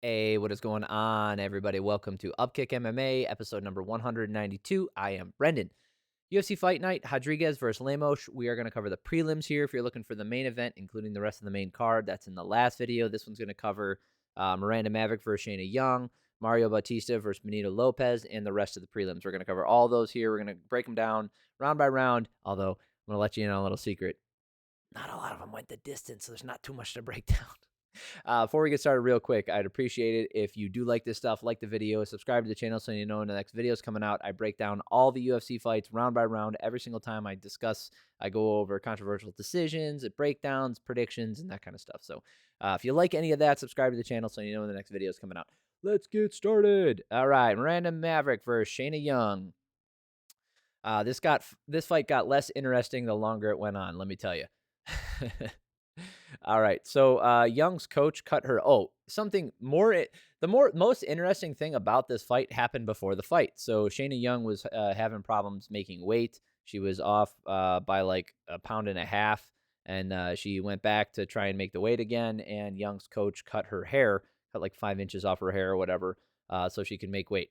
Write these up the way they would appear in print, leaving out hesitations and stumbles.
Hey, what is going on, everybody? Welcome to Upkick MMA, episode number 192. I am Brendan. UFC Fight Night, Rodriguez versus Lemos. We are going to cover the prelims here. If you're looking for the main event, including the rest of the main card, that's in the last video. This one's going to cover Miranda Maverick versus Shanna Young, Mario Bautista versus Benito Lopez, and the rest of the prelims. We're going to cover all those here. We're going to break them down round by round, although I'm going to let you in on a little secret. Not a lot of them went the distance, so there's not too much to break down. Before we get started real quick, I'd appreciate it if you do like this stuff, like the video, subscribe to the channel so you know when the next video is coming out. I break down all the UFC fights round by round every single time I go over controversial decisions, breakdowns, predictions, and that kind of stuff. So if you like any of that, subscribe to the channel so you know when the next video is coming out. Let's get started. All right, Miranda Maverick versus Shanna Young. This fight got less interesting the longer it went on, let me tell you. All right. So Young's coach cut her. Oh, something more. Most interesting thing about this fight happened before the fight. So Shayna Young was having problems making weight. She was off by like a pound and a half, and she went back to try and make the weight again. And Young's coach cut her hair, cut like 5 inches off her hair or whatever, so she could make weight.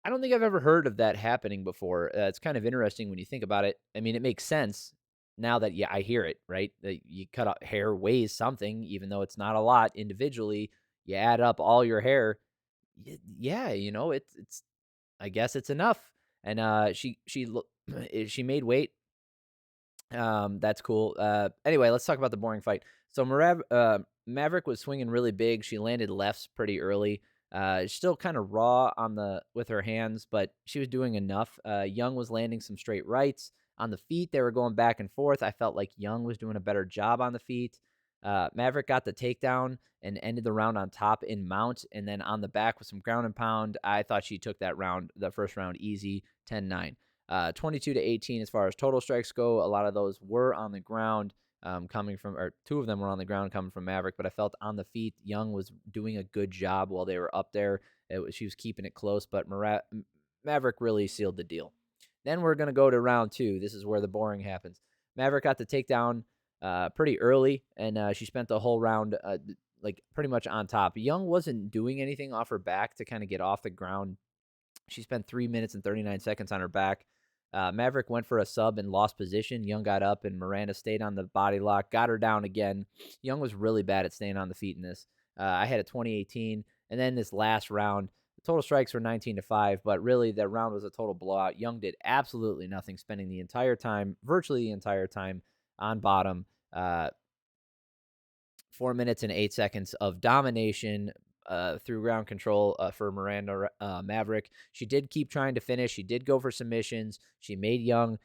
I don't think I've ever heard of that happening before. It's kind of interesting when you think about it. I mean, it makes sense now that I hear it, right? That you cut out hair weighs something, even though it's not a lot individually. You add up all your hair, yeah, it's. I guess it's enough. And she made weight. That's cool. Anyway, let's talk about the boring fight. So Maverick was swinging really big. She landed lefts pretty early. Still kind of raw with her hands, but she was doing enough. Young was landing some straight rights on the feet. They were going back and forth. I felt like Young was doing a better job on the feet. Maverick got the takedown and ended the round on top in mount, and then on the back with some ground and pound. I thought she took the first round easy, 10-9. 22-18 as far as total strikes go. A lot of those were on the ground, or two of them were on the ground coming from Maverick, but I felt on the feet, Young was doing a good job while they were up there. She was keeping it close, but Maverick really sealed the deal. Then we're going to go to round two. This is where the boring happens. Maverick got the takedown pretty early, and she spent the whole round like pretty much on top. Young wasn't doing anything off her back to kind of get off the ground. She spent 3 minutes and 39 seconds on her back. Maverick went for a sub and lost position. Young got up, and Miranda stayed on the body lock, got her down again. Young was really bad at staying on the feet in this. I had a 20-18, and then this last round, the total strikes were 19-5, but really that round was a total blowout. Young did absolutely nothing, spending virtually the entire time on bottom. 4 minutes and 8 seconds of domination through ground control for Miranda Maverick. She did keep trying to finish. She did go for submissions. She made Young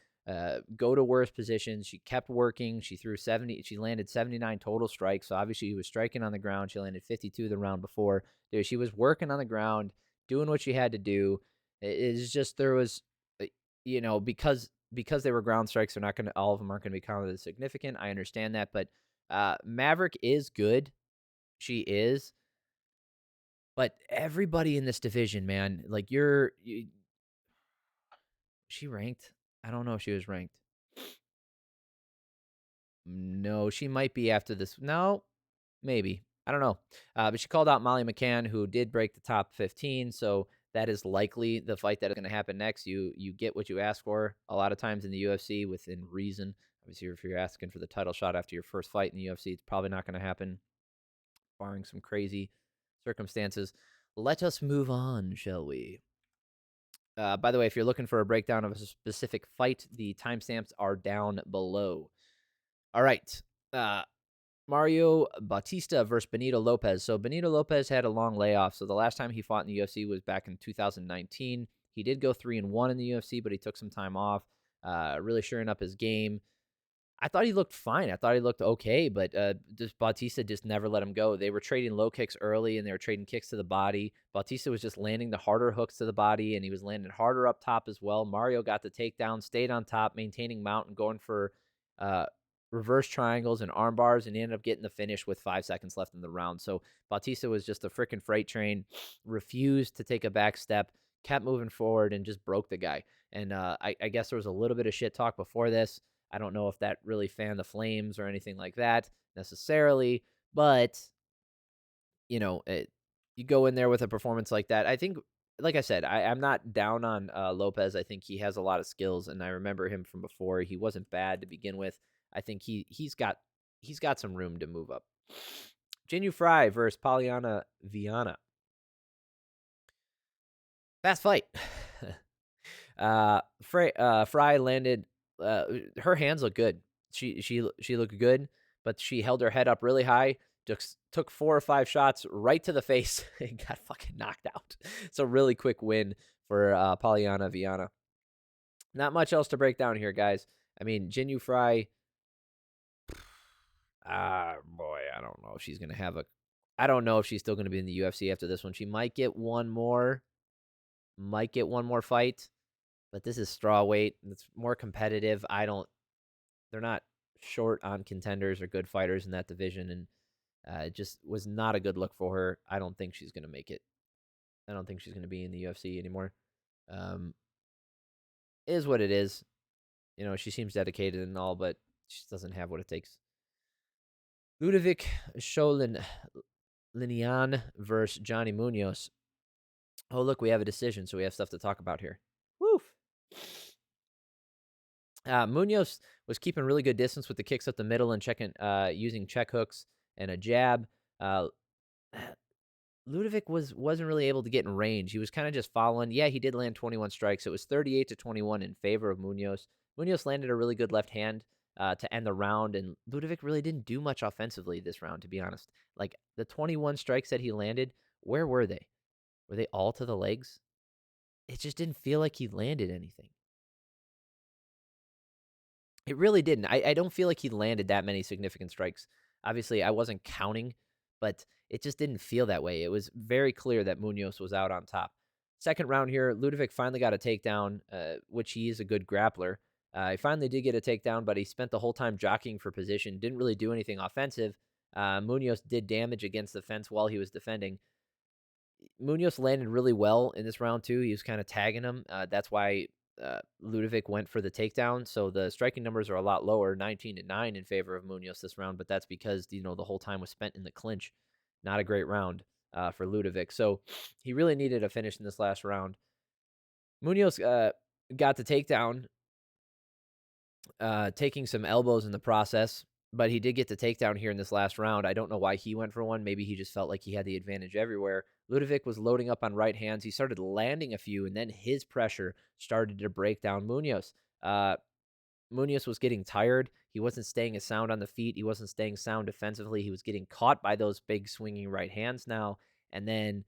go to worse positions. She kept working. She threw 70. She landed 79 total strikes. So obviously, she was striking on the ground. She landed 52 the round before. Dude, she was working on the ground, doing what she had to do. It's just there was, because they were ground strikes, all of them aren't going to be counted as significant. I understand that, but Maverick is good. She is. But everybody in this division, man, like she ranked? I don't know if she was ranked. No, she might be after this. No, maybe. I don't know. But she called out Molly McCann, who did break the top 15. So that is likely the fight that is going to happen next. You get what you ask for a lot of times in the UFC within reason. Obviously, if you're asking for the title shot after your first fight in the UFC, it's probably not going to happen, barring some crazy circumstances. Let us move on, shall we? By the way, if you're looking for a breakdown of a specific fight, the timestamps are down below. All right. Mario Bautista versus Benito Lopez. So Benito Lopez had a long layoff. So the last time he fought in the UFC was back in 2019. He did go 3-1 in the UFC, but he took some time off, really shoring up his game. I thought he looked fine. I thought he looked okay, but Bautista just never let him go. They were trading low kicks early, and they were trading kicks to the body. Bautista was just landing the harder hooks to the body, and he was landing harder up top as well. Mario got the takedown, stayed on top, maintaining mount, and going for reverse triangles and arm bars, and he ended up getting the finish with 5 seconds left in the round. So Bautista was just a freaking freight train, refused to take a back step, kept moving forward, and just broke the guy. And I guess there was a little bit of shit talk before this. I don't know if that really fanned the flames or anything like that necessarily, but you go in there with a performance like that. I think, like I said, I'm not down on Lopez. I think he has a lot of skills, and I remember him from before. He wasn't bad to begin with. I think he's got some room to move up. Jinh Frey versus Polyana Viana. Fast fight. Frey landed. Her hands look good. She looked good, but she held her head up really high. Took 4 or 5 shots right to the face and got fucking knocked out. So really quick win for Polyana Viana. Not much else to break down here, guys. I mean, Jinh Frey. Boy, I don't know if she's gonna have a. I don't know if she's still gonna be in the UFC after this one. She might get one more. Might get one more fight. But this is straw weight. It's more competitive. They're not short on contenders or good fighters in that division, and it just was not a good look for her. I don't think she's going to make it. I don't think she's going to be in the UFC anymore. Is what it is. You know, she seems dedicated and all, but she doesn't have what it takes. Liudvik Sholinian versus Johnny Munoz. Oh, look, we have a decision, so we have stuff to talk about here. Woof. Munoz was keeping really good distance with the kicks up the middle and using check hooks and a jab. Liudvik wasn't really able to get in range. He was kind of just following. Yeah, he did land 21 strikes. It was 38-21 in favor of Munoz. Munoz landed a really good left hand to end the round, and Liudvik really didn't do much offensively this round, to be honest. Like, the 21 strikes that he landed, where were they? Were they all to the legs? It just didn't feel like he landed anything. It really didn't. I don't feel like he landed that many significant strikes. Obviously, I wasn't counting, but it just didn't feel that way. It was very clear that Munoz was out on top. Second round here, Liudvik finally got a takedown, which he is a good grappler. He finally did get a takedown, but he spent the whole time jockeying for position. Didn't really do anything offensive. Munoz did damage against the fence while he was defending. Munoz landed really well in this round, too. He was kind of tagging him. That's why Liudvik went for the takedown. So the striking numbers are a lot lower, 19-9 in favor of Munoz this round, but that's because, the whole time was spent in the clinch. Not a great round for Liudvik. So he really needed a finish in this last round. Munoz got the takedown, taking some elbows in the process, but he did get the takedown here in this last round. I don't know why he went for one. Maybe he just felt like he had the advantage everywhere. Liudvik was loading up on right hands. He started landing a few, and then his pressure started to break down Munoz. Munoz was getting tired. He wasn't staying as sound on the feet. He wasn't staying sound defensively. He was getting caught by those big swinging right hands now. And then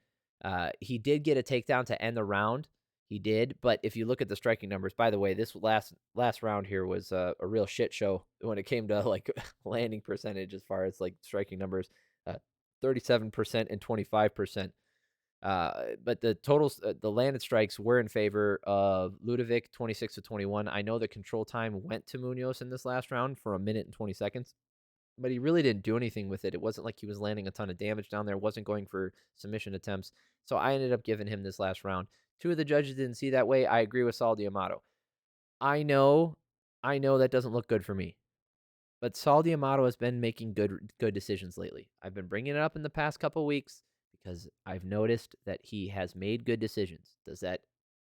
he did get a takedown to end the round. He did, but if you look at the striking numbers, by the way, this last round here was a real shit show when it came to like landing percentage as far as like striking numbers, 37% and 25%. But the totals, the landed strikes were in favor of Liudvik, 26-21. I know the control time went to Munoz in this last round for 1 minute and 20 seconds, but he really didn't do anything with it. It wasn't like he was landing a ton of damage down there, wasn't going for submission attempts. So I ended up giving him this last round. 2 of the judges didn't see that way. I agree with Saul D'Amato. I know that doesn't look good for me. But Saul D'Amato has been making good decisions lately. I've been bringing it up in the past couple weeks because I've noticed that he has made good decisions. Does that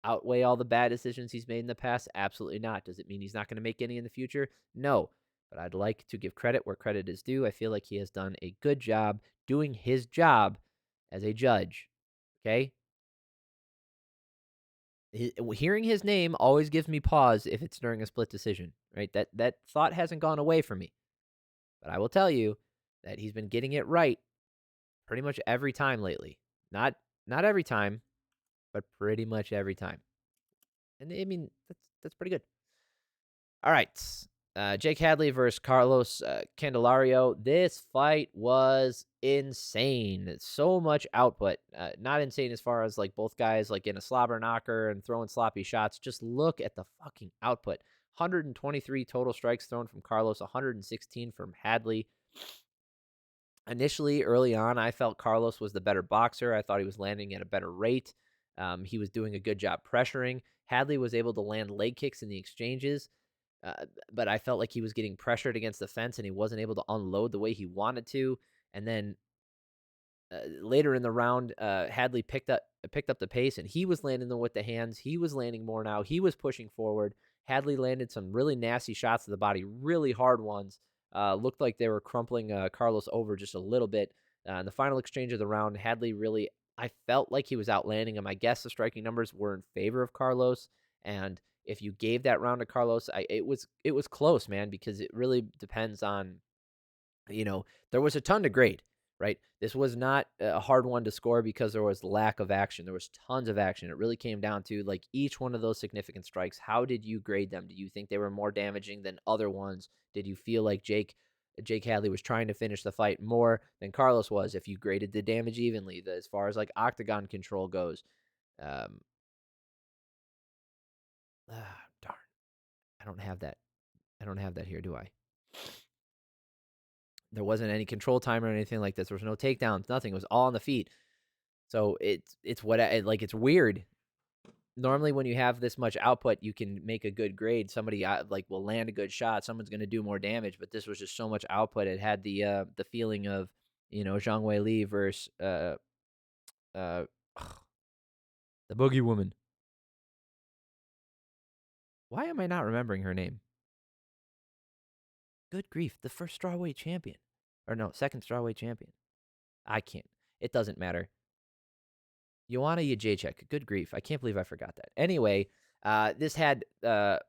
outweigh all the bad decisions he's made in the past? Absolutely not. Does it mean he's not going to make any in the future? No. But I'd like to give credit where credit is due. I feel like he has done a good job doing his job as a judge. Okay? Hearing his name always gives me pause if it's during a split decision, right? That thought hasn't gone away from me. But I will tell you that he's been getting it right pretty much every time lately. Not every time, but pretty much every time. And I mean, that's pretty good. All right. Jake Hadley versus Carlos Candelario. This fight was insane. So much output. Not insane as far as like both guys like in a slobber knocker and throwing sloppy shots. Just look at the fucking output. 123 total strikes thrown from Carlos, 116 from Hadley. Initially, early on, I felt Carlos was the better boxer. I thought he was landing at a better rate. He was doing a good job pressuring. Hadley was able to land leg kicks in the exchanges. But I felt like he was getting pressured against the fence and he wasn't able to unload the way he wanted to. And then later in the round, Hadley picked up the pace, and he was landing them with the hands. He was landing more now. He was pushing forward. Hadley landed some really nasty shots to the body, really hard ones. Looked like they were crumpling Carlos over just a little bit. In the final exchange of the round, Hadley really, I felt like he was outlanding him. I guess the striking numbers were in favor of Carlos, and if you gave that round to Carlos, it was close, man, because it really depends on, there was a ton to grade, right? This was not a hard one to score because there was lack of action. There was tons of action. It really came down to like each one of those significant strikes. How did you grade them? Do you think they were more damaging than other ones? Did you feel like Jake Hadley was trying to finish the fight more than Carlos was? If you graded the damage evenly, as far as like octagon control goes, um, darn, I don't have that. I don't have that here, do I? There wasn't any control time or anything like this. There was no takedowns, nothing. It was all on the feet. So it's it's weird. Normally, when you have this much output, you can make a good grade. Somebody will land a good shot. Someone's going to do more damage. But this was just so much output. It had the feeling of Zhang Wei Li versus the Boogie Woman. Why am I not remembering her name? Good grief, the first strawweight champion, or no, second strawweight champion. I can't. It doesn't matter. Joanna Jacek. Good grief. I can't believe I forgot that. Anyway, this had the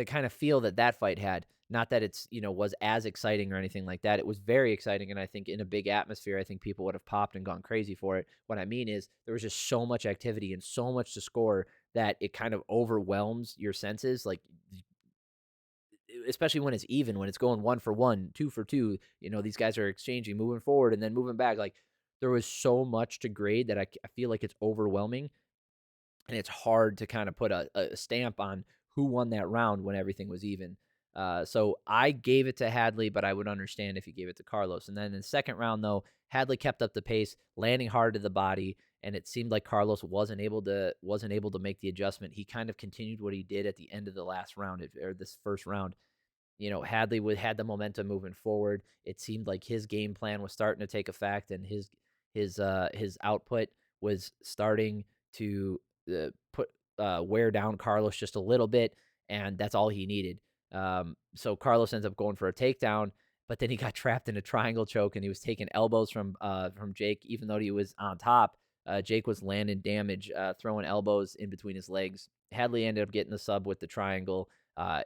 kind of feel that fight had. Not that it's, was as exciting or anything like that. It was very exciting, and I think in a big atmosphere, I think people would have popped and gone crazy for it. What I mean is there was just so much activity and so much to score that it kind of overwhelms your senses. Like, especially when it's even, when it's going 1 for 1, 2 for 2, these guys are exchanging, moving forward and then moving back. Like, there was so much to grade that I feel like it's overwhelming, and it's hard to kind of put a stamp on who won that round when everything was even. So I gave it to Hadley, but I would understand if you gave it to Carlos. And then in the second round, though, Hadley kept up the pace, landing hard to the body, and it seemed like Carlos wasn't able to make the adjustment. He kind of continued what he did at the end of the last round, or this first round. Hadley had the momentum moving forward. It seemed like his game plan was starting to take effect, and his output was starting to wear down Carlos just a little bit, and that's all he needed. So Carlos ends up going for a takedown, but then he got trapped in a triangle choke, and he was taking elbows from Jake, even though he was on top. Jake was landing damage, throwing elbows in between his legs. Hadley ended up getting the sub with the triangle.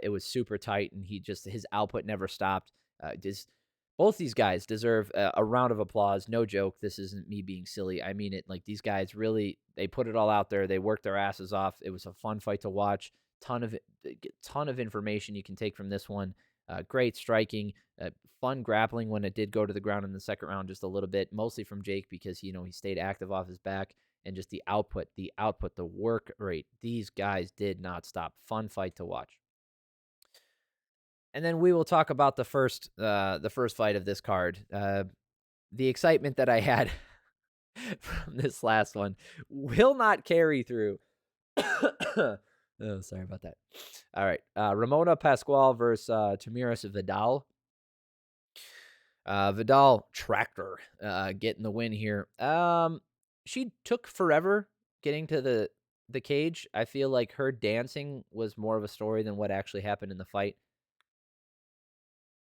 It was super tight, and his output never stopped. Both these guys deserve a round of applause. No joke. This isn't me being silly. I mean it. Like, these guys really, they put it all out there. They worked their asses off. It was a fun fight to watch. Ton of information you can take from this one. Great striking, fun grappling when it did go to the ground in the second round just a little bit, mostly from Jake because, he stayed active off his back, and just the output, the work rate. These guys did not stop. Fun fight to watch. And then we will talk about the first fight of this card. The excitement that I had from this last one will not carry through. Oh, sorry about that. All right. Ramona Pascual versus Tamires Vidal. Vidal tractor getting the win here. She took forever getting to the cage. I feel like her dancing was more of a story than what actually happened in the fight.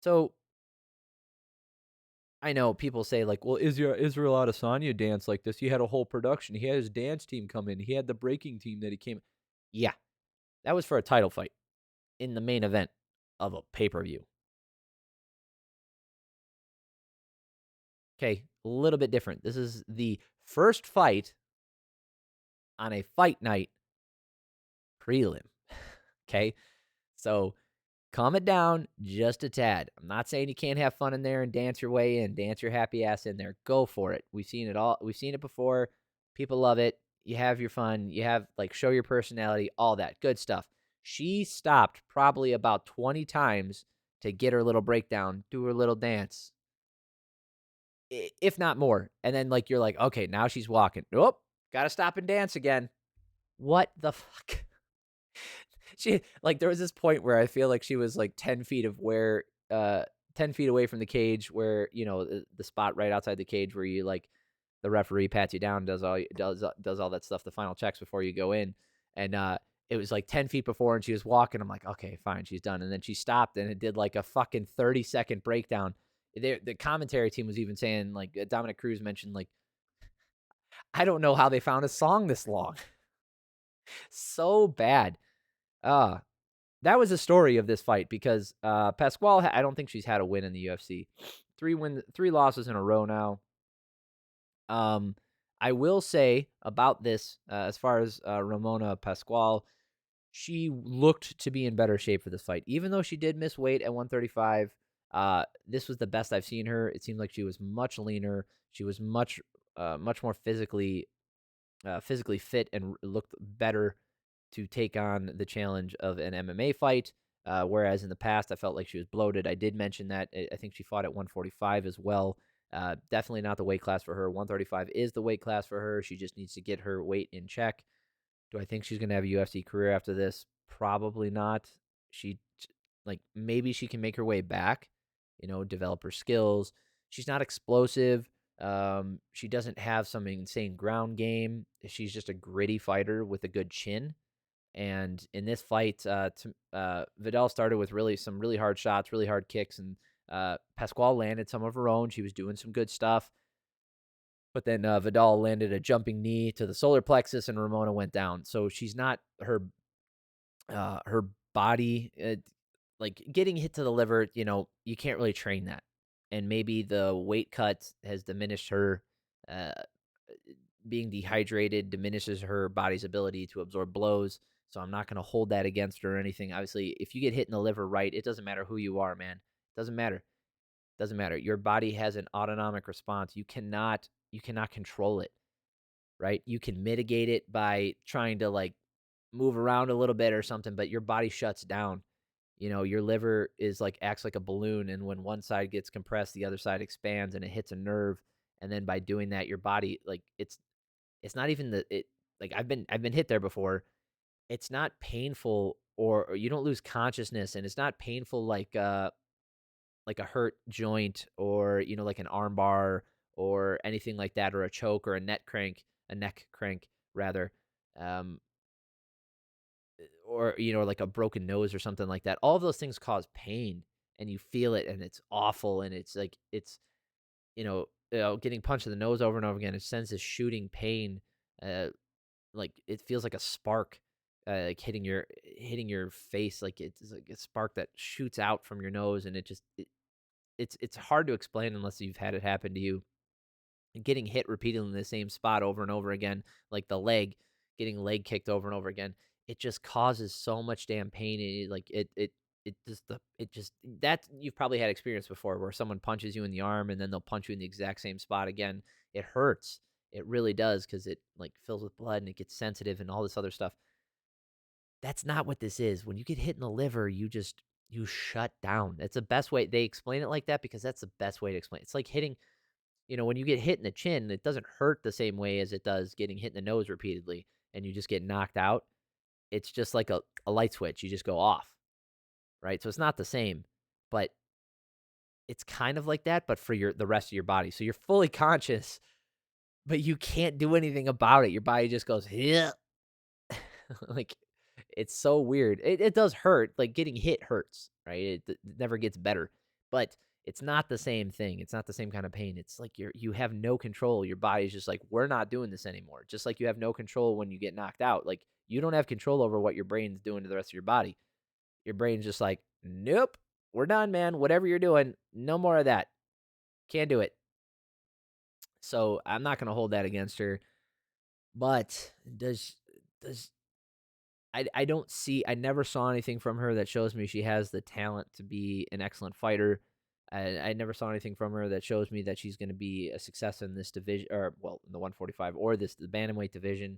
So I know people say, like, well, Israel Adesanya danced like this. He had a whole production. He had his dance team come in. He had the breaking team that he came. Yeah, that was for a title fight in the main event of a pay-per-view. Okay, a little bit different. This is the first fight on a fight night prelim. Okay, so calm it down just a tad. I'm not saying you can't have fun in there and dance your way in, dance your happy ass in there. Go for it. We've seen it all. We've seen it before. People love it. You have your fun. You have, like, show your personality, all that good stuff. She stopped probably about 20 times to get her little breakdown, do her little dance, if not more. And then, like, you're like, okay, now she's walking. Nope, gotta stop and dance again. What the fuck? She, like, there was this point where I feel like she was like 10 feet of where 10 feet away from the cage where, the spot right outside the cage where you like the referee pats you down, does all that stuff, the final checks before you go in. And it was like 10 feet before and she was walking. I'm like, okay, fine, she's done. And then she stopped and it did like a fucking 30-second breakdown. The commentary team was even saying, like, Dominic Cruz mentioned, like, I don't know how they found a song this long. So bad. Uh, that was the story of this fight because Pascual, I don't think she's had a win in the UFC. 3 losses in a row now. I will say about this, as far as Ramona Pascual, she looked to be in better shape for this fight. Even though she did miss weight at 135, this was the best I've seen her. It seemed like she was much leaner. She was much more physically fit and looked better to take on the challenge of an MMA fight. Whereas in the past, I felt like she was bloated. I did mention that. I think she fought at 145 as well. Definitely not the weight class for her. 135 is the weight class for her. She just needs to get her weight in check. Do I think she's going to have a UFC career after this? Probably not. She, like, maybe she can make her way back, develop her skills. She's not explosive. She doesn't have some insane ground game. She's just a gritty fighter with a good chin. And in this fight, Vidal started with some really hard shots, really hard kicks, and Pascual landed some of her own. She was doing some good stuff. But then Vidal landed a jumping knee to the solar plexus, and Ramona went down. So she's not her body, like getting hit to the liver. You can't really train that, and maybe the weight cut has diminished her. Being dehydrated diminishes her body's ability to absorb blows. So I'm not going to hold that against her or anything. Obviously, if you get hit in the liver, right, it doesn't matter who you are, man. It doesn't matter. Doesn't matter. Your body has an autonomic response. You cannot control it, right? You can mitigate it by trying to like move around a little bit or something, but your body shuts down. Your liver acts like a balloon, and when one side gets compressed, the other side expands and it hits a nerve. And then by doing that, your body, like, it's not even like I've been hit there before. It's not painful, or you don't lose consciousness, and it's not painful like a hurt joint, or like an arm bar or anything like that, or a choke or a neck crank rather, um or like a broken nose or something like that. All of those things cause pain, and you feel it, and it's awful, and it's like getting punched in the nose over and over again. It sends this shooting pain, like it feels like a spark, like hitting your face, like it's like a spark that shoots out from your nose, and it's hard to explain unless you've had it happen to you. And getting hit repeatedly in the same spot over and over again, like the leg, getting leg kicked over and over again, it just causes so much damn pain. And it just that you've probably had experience before where someone punches you in the arm and then they'll punch you in the exact same spot again. It hurts. It really does, because it like fills with blood and it gets sensitive and all this other stuff. That's not what this is. When you get hit in the liver, you shut down. That's the best way. They explain it like that because that's the best way to explain it. It's like hitting, when you get hit in the chin, it doesn't hurt the same way as it does getting hit in the nose repeatedly and you just get knocked out. It's just like a light switch. You just go off, right? So it's not the same, but it's kind of like that, but for the rest of your body. So you're fully conscious, but you can't do anything about it. Your body just goes, yeah. Like, it's so weird. It does hurt. Like, getting hit hurts, right? It never gets better, but it's not the same thing. It's not the same kind of pain. It's like you have no control. Your body's just like, we're not doing this anymore. Just like you have no control when you get knocked out. Like, you don't have control over what your brain's doing to the rest of your body. Your brain's just like, nope, we're done, man. Whatever you're doing, no more of that. Can't do it. So I'm not going to hold that against her. But does I never saw anything from her that shows me she has the talent to be an excellent fighter. I never saw anything from her that shows me that she's going to be a success in this division, or well, in the 145 or the bantamweight division.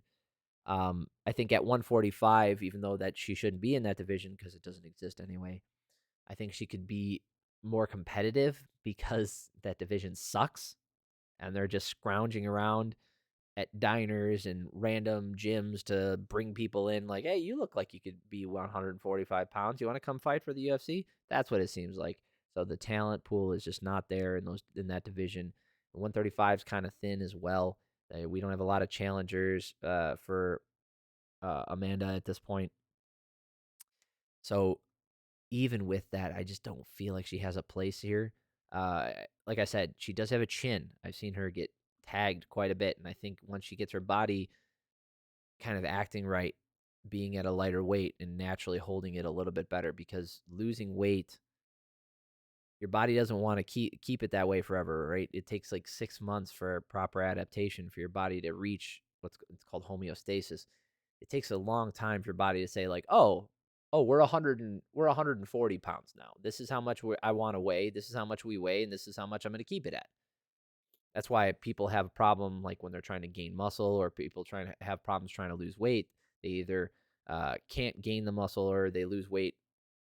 I think at 145, even though that she shouldn't be in that division because it doesn't exist anyway, I think she could be more competitive because that division sucks and they're just scrounging around at diners and random gyms to bring people in like, hey, you look like you could be 145 pounds. You want to come fight for the UFC? That's what it seems like. So the talent pool is just not there in that division. 135 is kind of thin as well. We don't have a lot of challengers for Amanda at this point. So even with that, I just don't feel like she has a place here. Uh, like I said, she does have a chin. I've seen her get tagged quite a bit, and I think once she gets her body kind of acting right, being at a lighter weight and naturally holding it a little bit better, because losing weight, your body doesn't want to keep it that way forever, right? It takes like 6 months for proper adaptation for your body to reach it's called homeostasis. It takes a long time for your body to say like, oh, we're 140 pounds now. This is how much I want to weigh. This is how much we weigh, and this is how much I'm going to keep it at. That's why people have a problem like when they're trying to gain muscle, or people trying to have problems trying to lose weight. They either can't gain the muscle, or they lose weight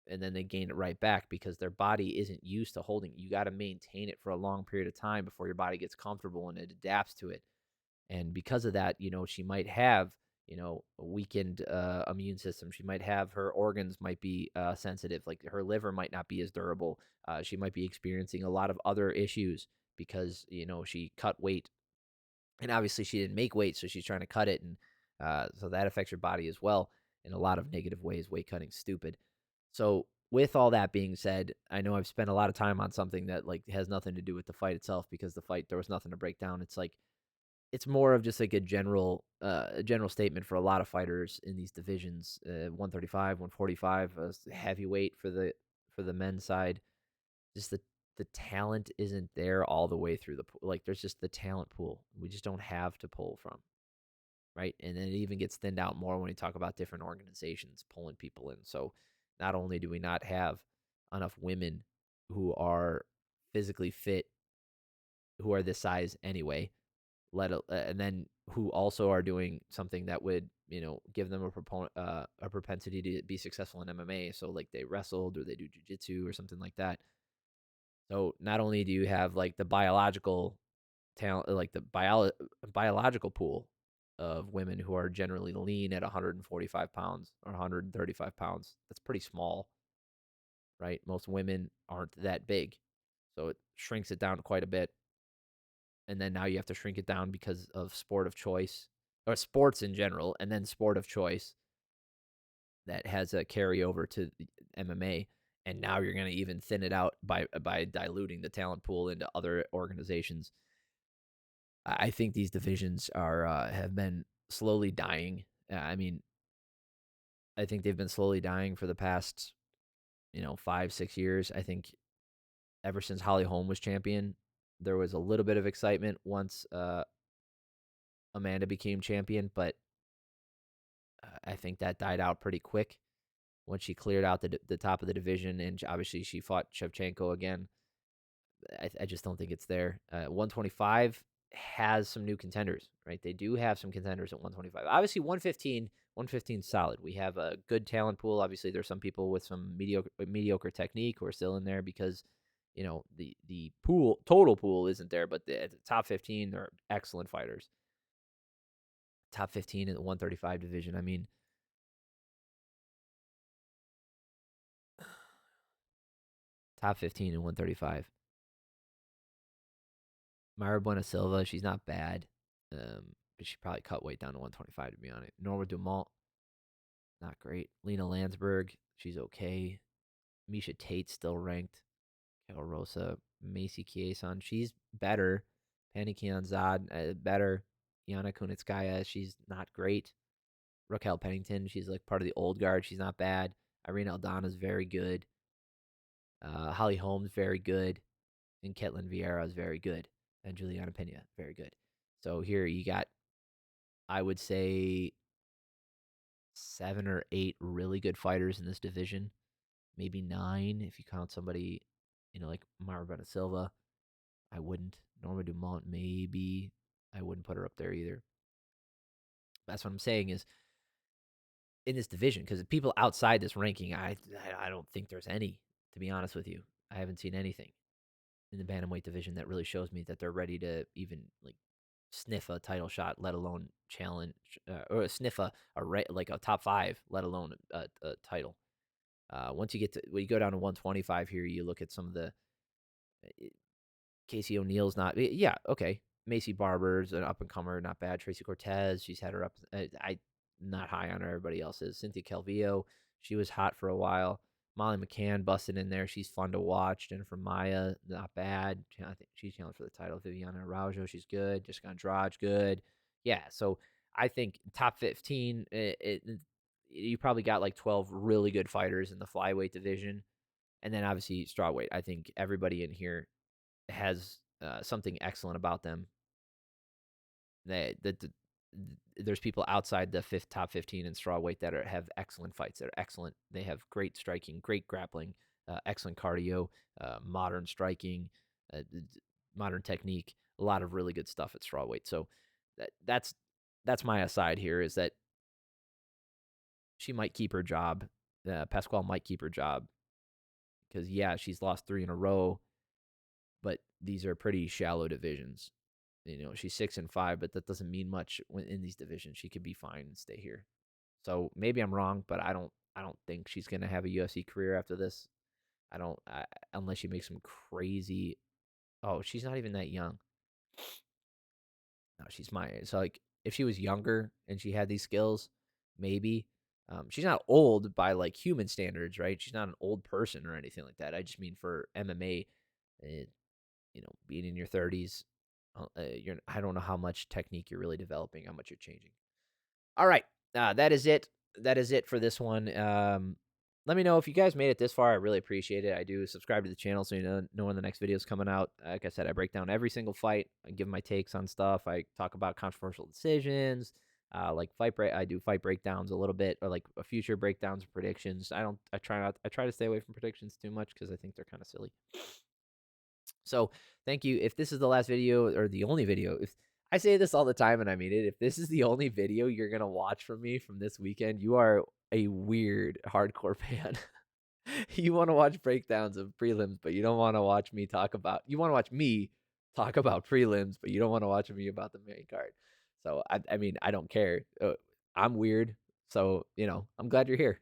and then they gain it right back because their body isn't used to holding it. You got to maintain it for a long period of time before your body gets comfortable and it adapts to it. And because of that, she might have, a weakened immune system. She might have her organs might be sensitive, like her liver might not be as durable. She might be experiencing a lot of other issues because, she cut weight. And obviously she didn't make weight, so she's trying to cut it. And so that affects your body as well in a lot of negative ways. Weight cutting's stupid. So with all that being said, I know I've spent a lot of time on something that like has nothing to do with the fight itself, because the fight, there was nothing to break down. It's like, it's more of just like a general statement for a lot of fighters in these divisions. 135, 145, heavyweight for the men's side. Just the talent isn't there all the way through the pool. Like there's just the talent pool. We just don't have to pull from, right? And then it even gets thinned out more when we talk about different organizations pulling people in. So not only do we not have enough women who are physically fit, who are this size anyway, and then who also are doing something that would give them a propensity to be successful in MMA. So like they wrestled or they do jujitsu or something like that. So not only do you have like the biological talent, like the biological pool of women who are generally lean at 145 pounds or 135 pounds, that's pretty small, right? Most women aren't that big, so it shrinks it down quite a bit. And then now you have to shrink it down because of sport of choice, or sports in general, and then sport of choice that has a carryover to MMA. And now you're going to even thin it out by diluting the talent pool into other organizations. I think these divisions are have been slowly dying. I mean, I think they've been slowly dying for the past 5-6 years. I think ever since Holly Holm was champion, there was a little bit of excitement once Amanda became champion, but I think that died out pretty quick when she cleared out the top of the division, and obviously she fought Shevchenko again. I just don't think it's there. 125 has some new contenders, right? They do have some contenders at 125. Obviously, 115 solid. We have a good talent pool. Obviously, there's some people with some mediocre technique who are still in there because the total pool isn't there, but the top 15 are excellent fighters. Top 15 in the 135 division. I mean, top 15 in 135. Myra Buena Silva, she's not bad. But she probably cut weight down to 125 to be honest. Norma Dumont, not great. Lena Landsberg, she's okay. Misha Tate's still ranked. Kel Rosa, Macy Chiasson, she's better. Penny Kianzad, better. Yana Kunitskaya, she's not great. Raquel Pennington, she's like part of the old guard. She's not bad. Irene Aldana's very good. Holly Holmes, very good. And Ketlin Vieira is very good. And Juliana Pena, very good. So here you got, I would say, 7 or 8 really good fighters in this division. Maybe 9 if you count somebody, like Mara Bena Silva. I wouldn't. Norma Dumont, maybe. I wouldn't put her up there either. That's what I'm saying is in this division, because people outside this ranking, I don't think there's any, to be honest with you. I haven't seen anything in the bantamweight division that really shows me that they're ready to even like sniff a title shot, let alone challenge or sniff like a top 5, let alone a title. Once you get to when you go down to 125 here, you look at some of the Casey O'Neill's not. Yeah, okay. Macy Barber's an up and comer, not bad. Tracy Cortez, she's had her up. I not high on her. Everybody else is. Cynthia Calvillo, she was hot for a while. Molly McCann busted in there. She's fun to watch. Jennifer Maya, not bad. I think she's challenged for the title. Viviana Araujo, she's good. Jessica Andrade, good. Yeah, so I think top 15. You probably got like 12 really good fighters in the flyweight division, and then obviously strawweight. I think everybody in here has something excellent about them. There's people outside the top 15 in strawweight that have excellent fights. They're excellent. They have great striking, great grappling, excellent cardio, modern striking, modern technique. A lot of really good stuff at strawweight. So that's my aside here, is that she might keep her job. Pascual might keep her job because, yeah, she's lost 3 in a row, but these are pretty shallow divisions. She's 6-5, but that doesn't mean much in these divisions. She could be fine and stay here. So maybe I'm wrong, but I don't think she's gonna have a UFC career after this. Unless she makes some crazy. Oh, she's not even that young. No, she's my age. So like, if she was younger and she had these skills, maybe. She's not old by like human standards, right? She's not an old person or anything like that. I just mean for MMA, being in your 30s, I don't know how much technique you're really developing, how much you're changing. All right, that is it. That is it for this one. Let me know if you guys made it this far. I really appreciate it. I do subscribe to the channel so you know when the next video is coming out. Like I said, I break down every single fight. I give my takes on stuff. I talk about controversial decisions, like I do fight breakdowns a little bit, or like future breakdowns and predictions. I try to stay away from predictions too much because I think they're kind of silly. So thank you. If this is the last video or the only video, if I say this all the time and I mean it, if this is the only video you're going to watch from me from this weekend, you are a weird hardcore fan. You want to watch breakdowns of prelims, but you don't want to watch me you want to watch me talk about prelims, but you don't want to watch me about the main card. So I mean, I don't care. I'm weird. So, I'm glad you're here.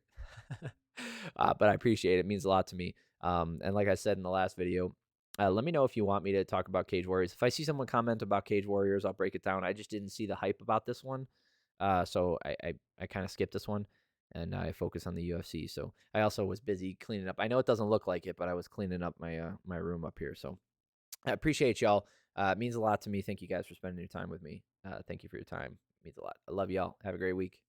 But I appreciate it. It means a lot to me. And like I said in the last video, let me know if you want me to talk about Cage Warriors. If I see someone comment about Cage Warriors, I'll break it down. I just didn't see the hype about this one. So I kind of skipped this one and I focus on the UFC. So I also was busy cleaning up. I know it doesn't look like it, but I was cleaning up my room up here. So I appreciate y'all. It means a lot to me. Thank you guys for spending your time with me. Thank you for your time. It means a lot. I love y'all. Have a great week.